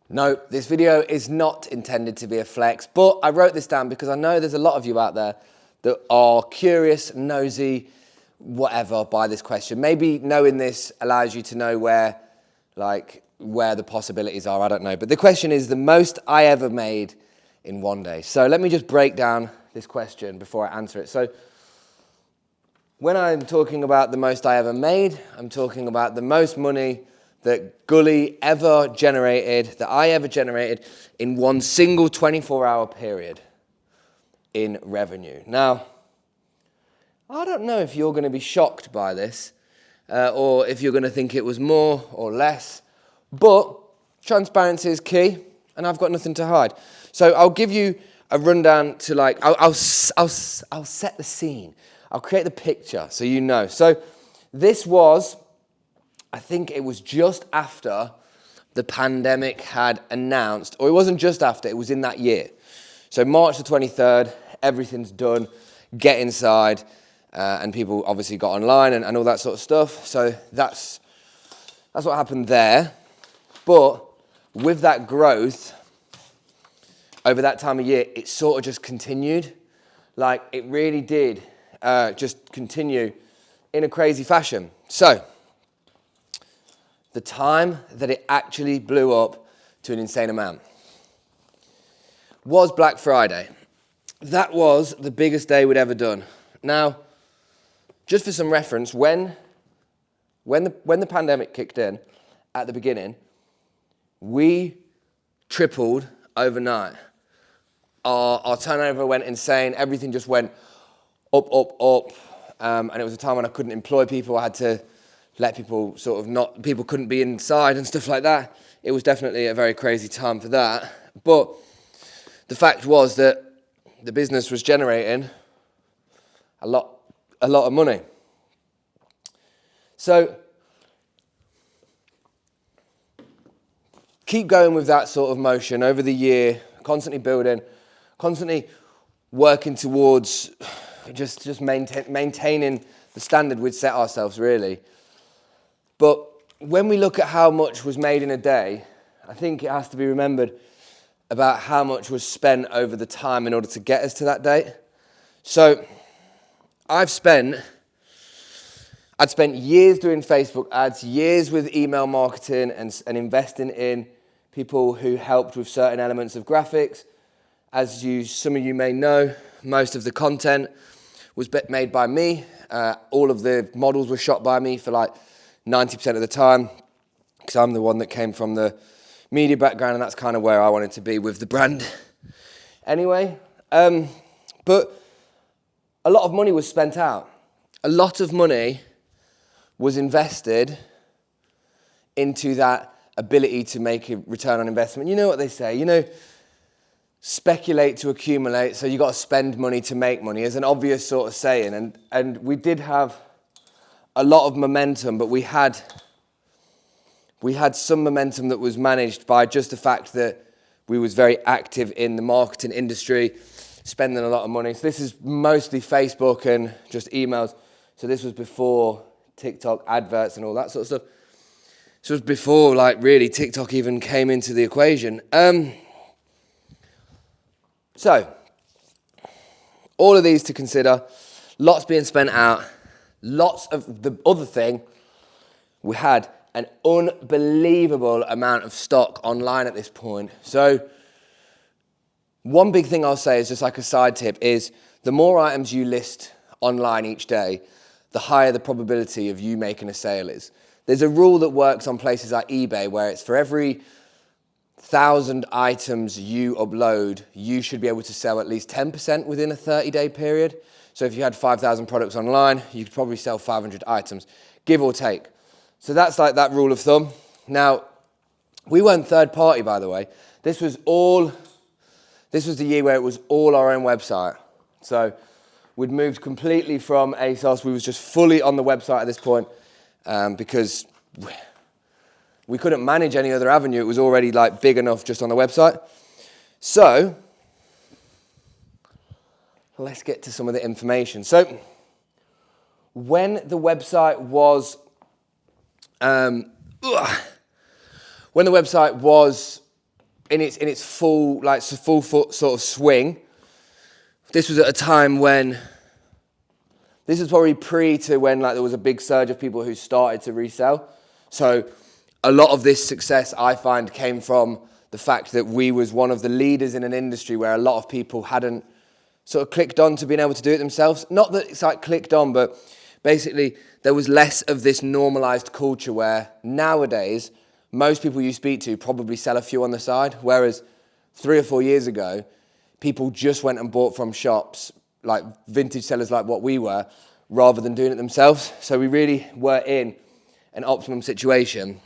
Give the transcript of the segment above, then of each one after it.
No, this video is not intended to be a flex, but I wrote this down because I know there's a lot of you out there that are curious, nosy, whatever by this question. Maybe knowing this allows you to know where the possibilities are, I don't know. But the question is the most I ever made in one day. So let me just break down this question before I answer it. So when I'm talking about the most I ever made, I'm talking about the most money that Gully ever generated, that I ever generated in one single 24-hour period in revenue. Now, I don't know if you're going to be shocked by this or if you're going to think it was more or less, but transparency is key and I've got nothing to hide. So I'll give you a rundown to I'll set the scene. I'll create the picture so you know. So this was, I think it was just after the pandemic had announced, or it wasn't just after, it was in that year. So March the 23rd, everything's done, get inside, and people obviously got online and all that sort of stuff. So that's what happened there. But with that growth, over that time of year, it sort of just continued. Like it really did just continue in a crazy fashion. So the time that it actually blew up to an insane amount was Black Friday. That was the biggest day we'd ever done. Now, just for some reference, when the pandemic kicked in at the beginning, we tripled overnight. Our turnover went insane. Everything just went up. And it was a time when I couldn't employ people. I had to let people people couldn't be inside and stuff like that. It was definitely a very crazy time for that. But the fact was that the business was generating a lot of money. So keep going with that sort of motion over the year, constantly building, constantly working towards just maintaining the standard we'd set ourselves, really. But when we look at how much was made in a day, I think it has to be remembered about how much was spent over the time in order to get us to that date. So I'd spent years doing Facebook ads, years with email marketing and investing in people who helped with certain elements of graphics. As some of you may know, most of the content was made by me. All of the models were shot by me for 90% of the time, because I'm the one that came from the media background, and that's kind of where I wanted to be with the brand. Anyway, but a lot of money was spent out. A lot of money was invested into that ability to make a return on investment. You know what they say, speculate to accumulate, so you got to spend money to make money is an obvious sort of saying. And we did have a lot of momentum, but we had some momentum that was managed by just the fact that we was very active in the marketing industry, spending a lot of money. So this is mostly Facebook and just emails. So this was before TikTok adverts and all that sort of stuff. So it was before really TikTok even came into the equation. So all of these to consider, lots being spent out. Lots of the other thing, we had an unbelievable amount of stock online at this point. So one big thing I'll say is just like a side tip is the more items you list online each day, the higher the probability of you making a sale is. There's a rule that works on places like eBay where it's for every 1,000 items you upload, you should be able to sell at least 10% within a 30-day period. So if you had 5,000 products online, you could probably sell 500 items, give or take. So that's that rule of thumb. Now, we weren't third party, by the way. This was the year where it was all our own website. So we'd moved completely from ASOS. We was just fully on the website at this point because we couldn't manage any other avenue. It was already big enough just on the website. So let's get to some of the information. So when the website was in its full, like, full foot sort of swing. This was at a time when, this was probably pre to when, like, there was a big surge of people who started to resell. So a lot of this success, I find, came from the fact that we was one of the leaders in an industry where a lot of people hadn't sort of clicked on to being able to do it themselves. Not that it's like clicked on, but basically there was less of this normalized culture where nowadays most people you speak to probably sell a few on the side, whereas 3 or 4 years ago, people just went and bought from shops, like vintage sellers like what we were, rather than doing it themselves. So we really were in an optimum situation,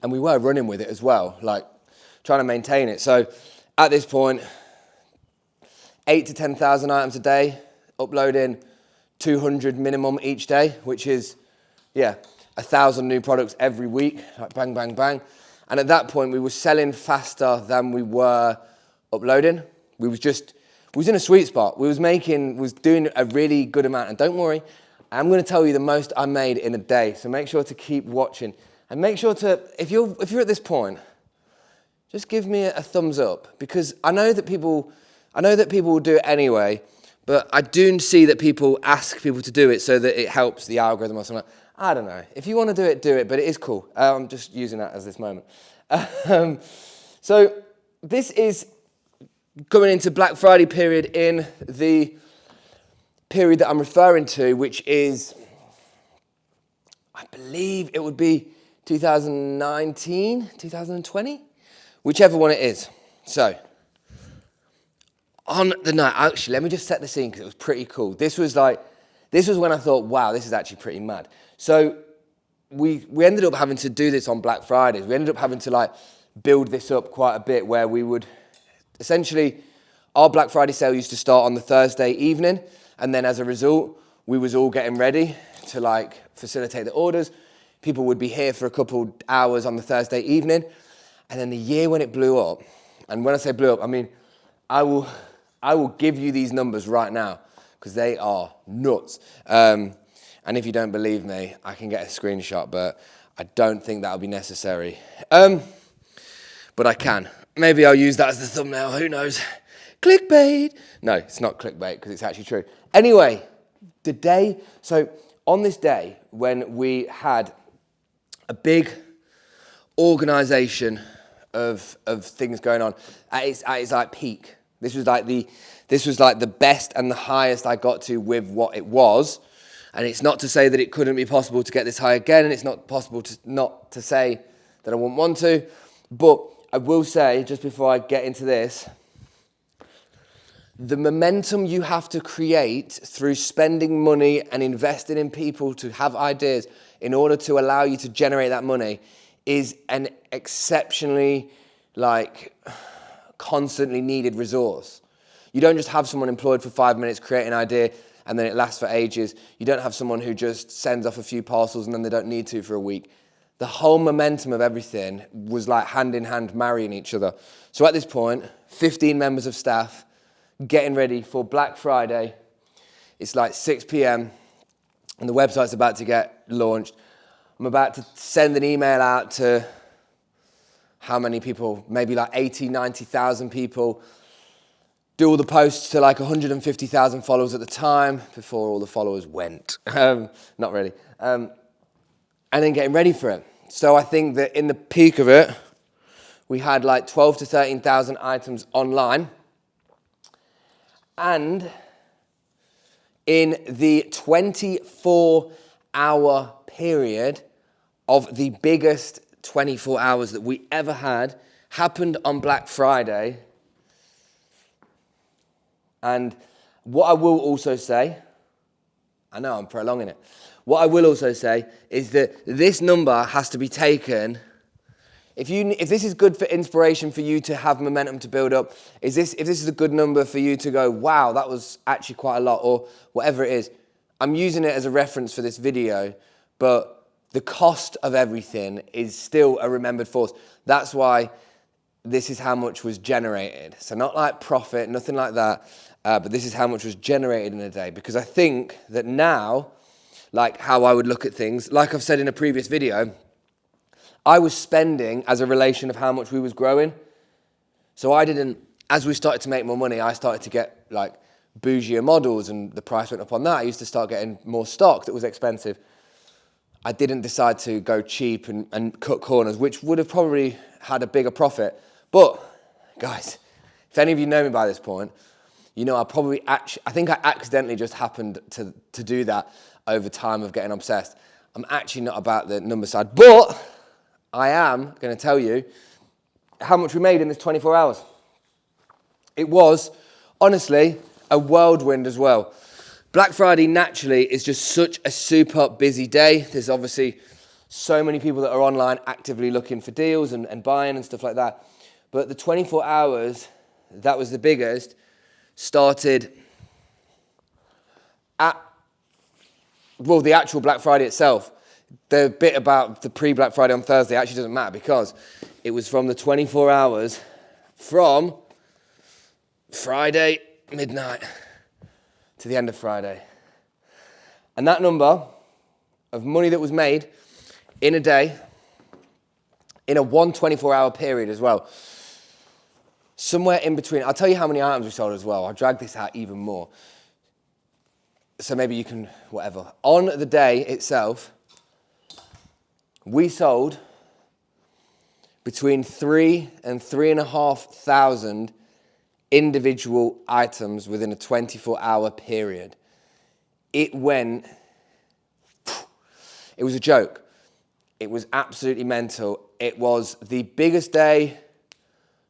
and we were running with it as well, like trying to maintain it. So at this point, 8 to 10,000 items a day, uploading 200 minimum each day, which is, 1,000 new products every week, like bang, bang, bang. And at that point, we were selling faster than we were uploading. We was in a sweet spot. We was doing a really good amount. And don't worry, I'm going to tell you the most I made in a day. So make sure to keep watching. And make sure to, if you're at this point, just give me a thumbs up, because I know that people will do it anyway, but I do see that people ask people to do it so that it helps the algorithm or something. I don't know. If you want to do it, but it is cool. I'm just using that as this moment. So this is coming into Black Friday period in the period that I'm referring to, which is, I believe it would be 2019, 2020, whichever one it is. So on the night, actually, let me just set the scene because it was pretty cool. This was when I thought, wow, this is actually pretty mad. So we ended up having to do this on Black Fridays. We ended up having to like build this up quite a bit, where we would essentially, our Black Friday sale used to start on the Thursday evening, and then as a result, we was all getting ready to like facilitate the orders. People would be here for a couple hours on the Thursday evening, and then the year when it blew up, and when I say blew up, I mean, I will give you these numbers right now because they are nuts. And if you don't believe me, I can get a screenshot, but I don't think that'll be necessary. But I can. Maybe I'll use that as the thumbnail, who knows? Clickbait. No, it's not clickbait because it's actually true. Anyway, so on this day when we had a big organization of things going on at its like peak. This was like the best and the highest I got to with what it was. And it's not to say that it couldn't be possible to get this high again, and it's not possible not to say that I wouldn't want to. But I will say, just before I get into this, the momentum you have to create through spending money and investing in people to have ideas in order to allow you to generate that money is an exceptionally, like, constantly needed resource. You don't just have someone employed for 5 minutes, create an idea, and then it lasts for ages. You don't have someone who just sends off a few parcels and then they don't need to for a week. The whole momentum of everything was like hand in hand marrying each other. So at this point, 15 members of staff getting ready for Black Friday. It's like 6 p.m. and the website's about to get launched. I'm about to send an email out to how many people, maybe like 80, 90,000 people. Do all the posts to like 150,000 followers at the time before all the followers went. Not really. And then getting ready for it. So I think that in the peak of it, we had like 12 to 13,000 items online. And in the 24-hour period of the biggest 24 hours that we ever had, happened on Black Friday. And what I will also say, I know I'm prolonging it. What I will also say is that this number has to be taken. If this is good for inspiration for you to have momentum to build up, if this is a good number for you to go, wow, that was actually quite a lot, or whatever it is, I'm using it as a reference for this video, but the cost of everything is still a remembered force. That's why this is how much was generated. So not like profit, nothing like that. But this is how much was generated in a day. Because I think that now, like how I would look at things, like I've said in a previous video, I was spending as a relation of how much we was growing. So I didn't, as we started to make more money, I started to get like bougier models and the price went up on that. I used to start getting more stock that was expensive. I didn't decide to go cheap and cut corners, which would have probably had a bigger profit. But guys, if any of you know me by this point, you know I think I accidentally just happened to do that over time of getting obsessed. I'm actually not about the number side, but I am going to tell you how much we made in this 24 hours. It was, honestly, a whirlwind as well. Black Friday naturally is just such a super busy day. There's obviously so many people that are online actively looking for deals and buying and stuff like that. But the 24 hours, that was the biggest, started at, well, the actual Black Friday itself. The bit about the pre-Black Friday on Thursday actually doesn't matter because it was from the 24 hours from Friday midnight to the end of Friday. And that number of money that was made in a day, in a 24-hour period as well, somewhere in between, I'll tell you how many items we sold as well. I'll drag this out even more. So maybe you can, whatever. On the day itself, we sold between 3,000 and 3,500 individual items within a 24-hour period. It went, it was a joke. It was absolutely mental. It was the biggest day,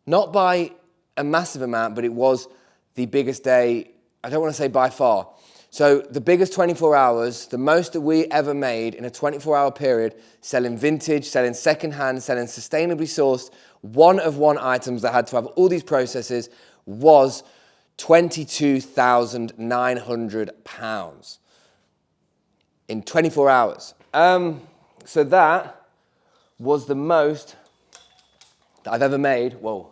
not by a massive amount, but it was the biggest day, I don't want to say by far. So the biggest 24 hours, the most that we ever made in a 24-hour period, selling vintage, selling secondhand, selling sustainably sourced, one-of-one items that had to have all these processes, was £22,900 in 24 hours. So that was the most that I've ever made. Whoa.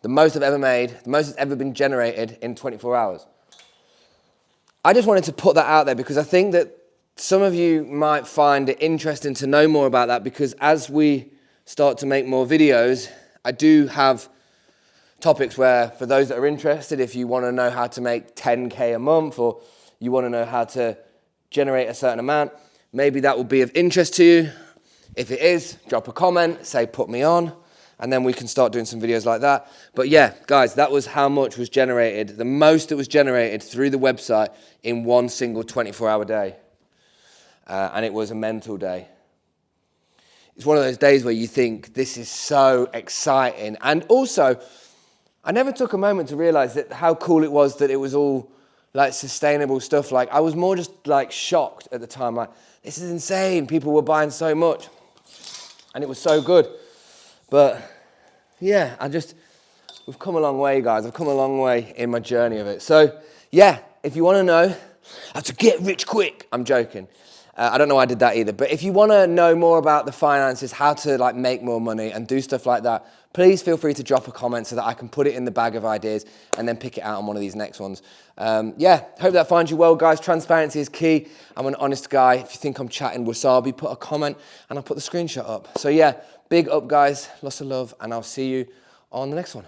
The most I've ever made, the most that's ever been generated in 24 hours. I just wanted to put that out there because I think that some of you might find it interesting to know more about that, because as we start to make more videos, I do have topics where, for those that are interested, if you want to know how to make 10K a month or you want to know how to generate a certain amount, maybe that will be of interest to you. If it is, drop a comment, say put me on, and then we can start doing some videos like that. But yeah, guys, that was how much was generated, the most that was generated through the website in one single 24-hour day. And it was a mental day. It's one of those days where you think, this is so exciting. And also, I never took a moment to realize that how cool it was that it was all like sustainable stuff. Like, I was more just like shocked at the time. Like, this is insane. People were buying so much. And it was so good. But yeah, we've come a long way, guys. I've come a long way in my journey of it. So yeah, if you want to know how to get rich quick, I'm joking. I don't know why I did that either. But if you want to know more about the finances, how to like make more money and do stuff like that, please feel free to drop a comment so that I can put it in the bag of ideas and then pick it out on one of these next ones. Yeah, hope that finds you well, guys. Transparency is key. I'm an honest guy. If you think I'm chatting wasabi, put a comment and I'll put the screenshot up. So yeah, big up, guys. Lots of love, and I'll see you on the next one.